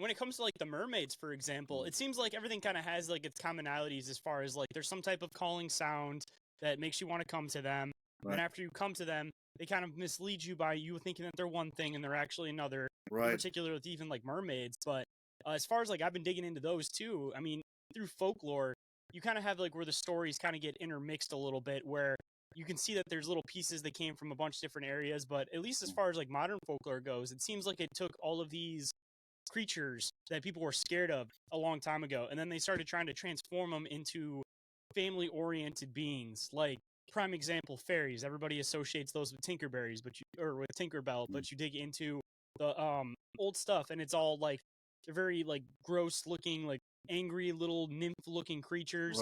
when it comes to like the mermaids, for example, it seems like everything kind of has like its commonalities as far as like there's some type of calling sound that makes you want to come to them. And then after you come to them, they kind of mislead you by you thinking that they're one thing and they're actually another. In particular with even like mermaids. But as far as like I've been digging into those too, I mean, through folklore, you kind of have like where the stories kind of get intermixed a little bit, where you can see that there's little pieces that came from a bunch of different areas. But at least as far as like modern folklore goes, it seems like it took all of these creatures that people were scared of a long time ago, and then they started trying to transform them into family-oriented beings. Like prime example, fairies. Everybody associates those with Tinkerberries, or with Tinkerbell, but you dig into the old stuff, and it's all like they're very like gross-looking, like angry little nymph-looking creatures.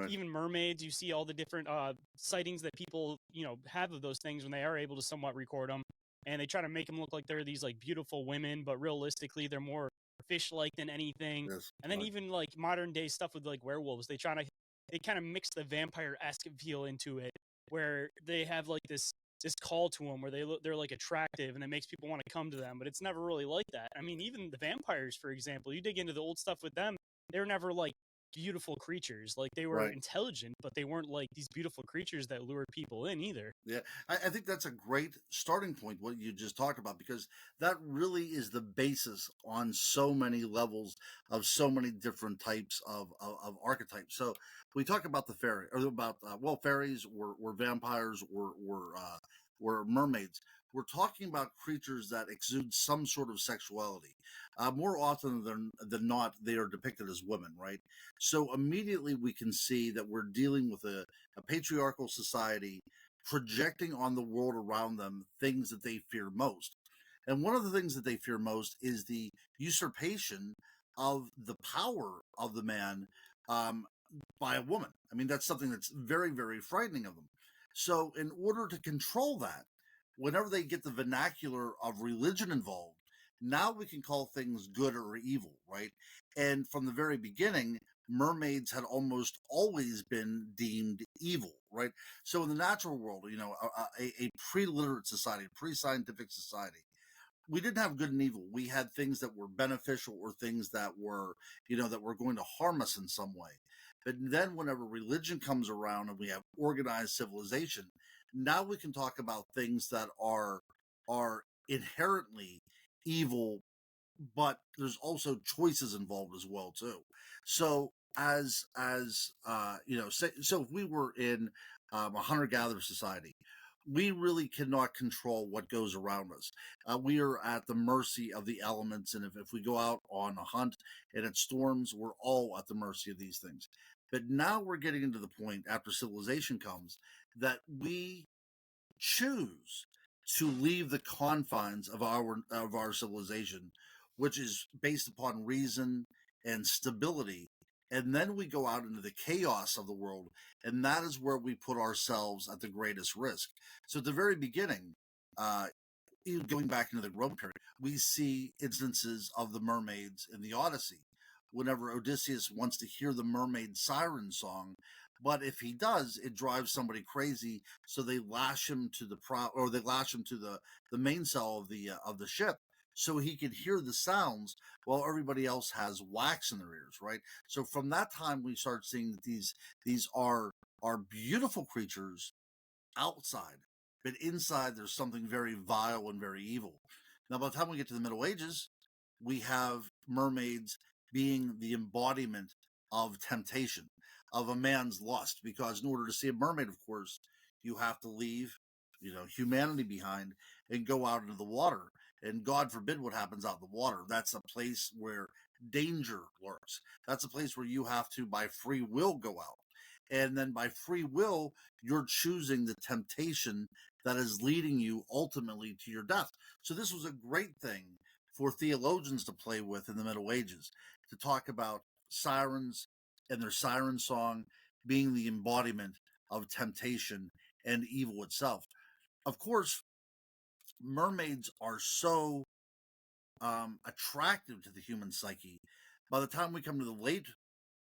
Even mermaids, you see all the different sightings that people have of those things when they are able to somewhat record them, and they try to make them look like they're these like beautiful women, but realistically they're more fish-like than anything. And then even like modern day stuff with like werewolves, they kind of mix the vampire-esque feel into it, where they have like this call to them where they're like attractive and it makes people want to come to them, but it's never really like that. I mean, even the vampires, for example, you dig into the old stuff with them, they were never like beautiful creatures. Like they were intelligent, but they weren't like these beautiful creatures that lured people in either. Yeah, I think that's a great starting point, what you just talked about, because that really is the basis on so many levels of so many different types of archetypes. So we talk about the fairy, or about fairies were vampires, were mermaids. We're talking about creatures that exude some sort of sexuality. More often than not, they are depicted as women, right? So immediately we can see that we're dealing with a patriarchal society projecting on the world around them things that they fear most. And one of the things that they fear most is the usurpation of the power of the man by a woman. I mean, that's something that's very, very frightening of them. So, in order to control that, whenever they get the vernacular of religion involved, now we can call things good or evil, right? And from the very beginning, mermaids had almost always been deemed evil, right? So in the natural world, a pre-literate society, a pre-scientific society, we didn't have good and evil. We had things that were beneficial or things that were, that were going to harm us in some way. But then whenever religion comes around and we have organized civilization, now we can talk about things that are inherently evil, but there's also choices involved as well too. So so if we were in a hunter-gatherer society, we really cannot control what goes around us. We are at the mercy of the elements, and if we go out on a hunt and it storms, we're all at the mercy of these things. But now we're getting into the point after civilization comes that we choose to leave the confines of our civilization, which is based upon reason and stability, and then we go out into the chaos of the world, and that is where we put ourselves at the greatest risk. So at the very beginning, even going back into the Roman period, we see instances of the mermaids in the Odyssey. Whenever Odysseus wants to hear the mermaid siren song, but if he does, it drives somebody crazy. So they lash him to the mainsail of the ship, so he can hear the sounds while everybody else has wax in their ears, right? So from that time, we start seeing that these are beautiful creatures outside, but inside there's something very vile and very evil. Now, by the time we get to the Middle Ages, we have mermaids being the embodiment of temptation, of a man's lust, because in order to see a mermaid, of course, you have to leave, humanity behind and go out into the water. And God forbid what happens out in the water. That's a place where danger lurks. That's a place where you have to, by free will, go out. And then by free will, you're choosing the temptation that is leading you ultimately to your death. So this was a great thing for theologians to play with in the Middle Ages, to talk about sirens and their siren song being the embodiment of temptation and evil itself. Of course, mermaids are so attractive to the human psyche. By the time we come to the late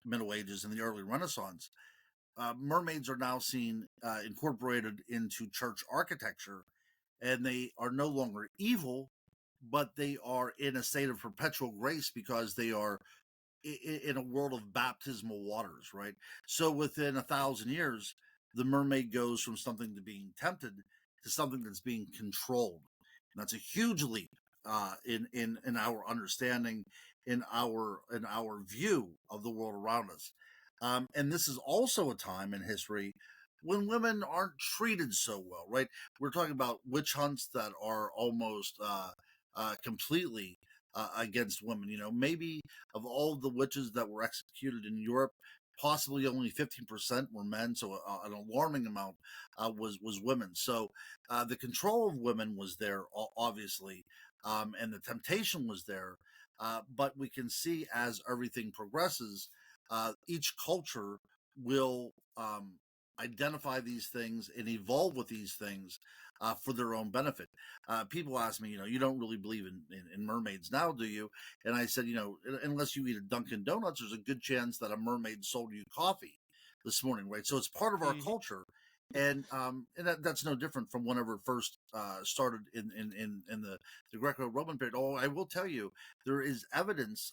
Middle Ages and the early Renaissance, mermaids are now seen incorporated into church architecture, and they are no longer evil, but they are in a state of perpetual grace because they are in a world of baptismal waters, right? So within 1,000 years, the mermaid goes from something to being tempted to something that's being controlled. And that's a huge leap in our understanding, in our view of the world around us. And this is also a time in history when women aren't treated so well, right? We're talking about witch hunts that are almost completely against women. Maybe of all the witches that were executed in Europe, possibly only 15% were men. So an alarming amount was women. So the control of women was there, obviously, and the temptation was there. But we can see as everything progresses, each culture will identify these things and evolve with these things for their own benefit. People ask me, you don't really believe in mermaids now, do you? And I said, unless you eat a Dunkin' Donuts, there's a good chance that a mermaid sold you coffee this morning, right? So it's part of our Hmm. culture. And that's no different from whenever it first started in the Greco-Roman period. Oh, I will tell you, there is evidence,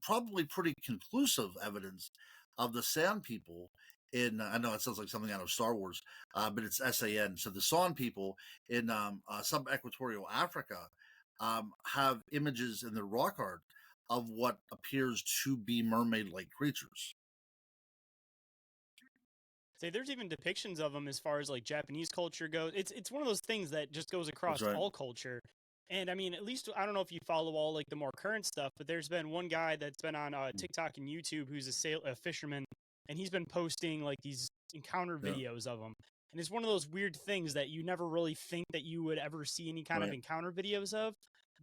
probably pretty conclusive evidence, of the San people in. I know it sounds like something out of Star Wars, but it's SAN. So the San people in sub-equatorial Africa have images in their rock art of what appears to be mermaid-like creatures. Say there's even depictions of them as far as like Japanese culture goes. It's one of those things that just goes That's across right. all culture. And I mean, at least I don't know if you follow all like the more current stuff, but there's been one guy that's been on TikTok and YouTube who's a fisherman, and he's been posting like these encounter Yeah. videos of them. And it's one of those weird things that you never really think that you would ever see any kind of Right. encounter videos of,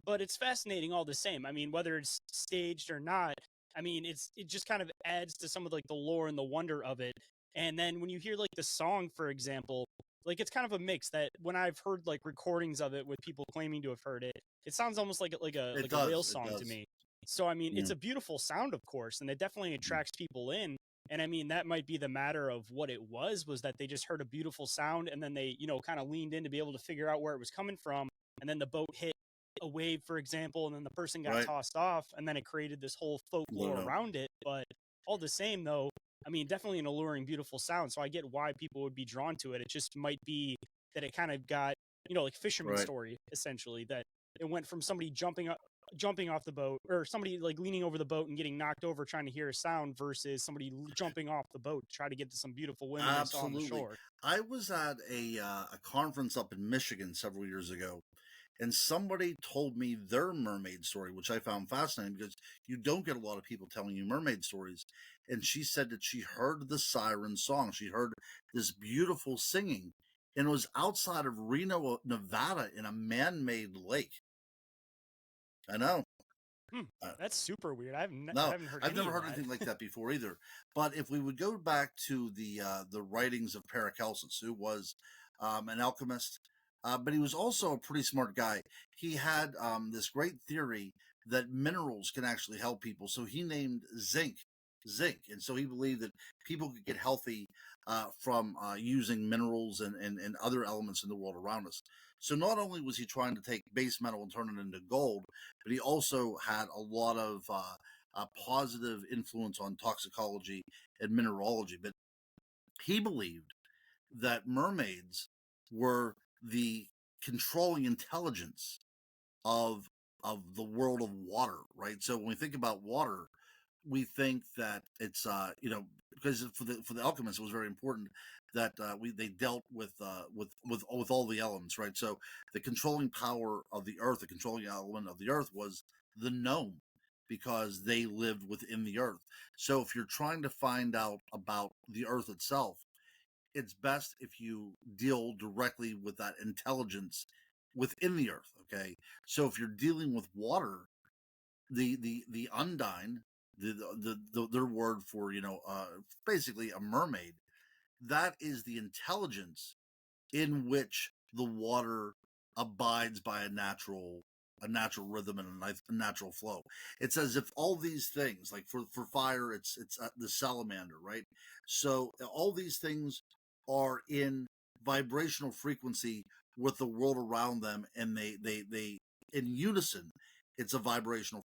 but it's fascinating all the same. I mean, whether it's staged or not, I mean, it just kind of adds to some of like the lore and the wonder of it. And then when you hear like the song, for example, like it's kind of a mix that when I've heard like recordings of it with people claiming to have heard it, it sounds almost like It like a whale does. It song to does. me. So I mean, Yeah. it's a beautiful sound, of course, and it definitely Mm. attracts people in. And I mean, that might be the matter of what it was that they just heard a beautiful sound and then they, kind of leaned in to be able to figure out where it was coming from. And then the boat hit a wave, for example, and then the person got Right. tossed off, and then it created this whole folklore No. around it. But all the same, though, I mean, definitely an alluring, beautiful sound. So I get why people would be drawn to it. It just might be that it kind of got, like fisherman Right. story, essentially, that it went from somebody jumping off the boat, or somebody like leaning over the boat and getting knocked over trying to hear a sound, versus somebody jumping off the boat to try to get to some beautiful women they saw on the Absolutely. shore. I was at a conference up in Michigan several years ago, and somebody told me their mermaid story, which I found fascinating because you don't get a lot of people telling you mermaid stories. And she said that she heard the siren song. She heard this beautiful singing, and it was outside of Reno, Nevada, in a man-made lake. I know. Hmm, Uh, that's super weird. I No, haven't heard I've any never of heard that. anything like that before either. But if we would go back to the writings of Paracelsus, who was an alchemist, but he was also a pretty smart guy. He had this great theory that minerals can actually help people. So he named zinc, and so he believed that people could get healthy from using minerals and other elements in the world around us. So not only was he trying to take base metal and turn it into gold, but he also had a lot of positive influence on toxicology and mineralogy. But he believed that mermaids were the controlling intelligence of of the world of water, right? So when we think about water, we think that it's because for the alchemists it was very important that they dealt with all the elements, right? So the controlling power of the earth, the controlling element of the earth was the gnome, because they lived within the earth. So if you're trying to find out about the earth itself, it's best if you deal directly with that intelligence within the earth. Okay, so if you're dealing with water, the undine, their word for basically a mermaid, that is the intelligence in which the water abides by a natural rhythm and a natural flow. It's as if all these things, like for fire, it's the salamander, right? So all these things are in vibrational frequency with the world around them, and they in unison. It's a vibrational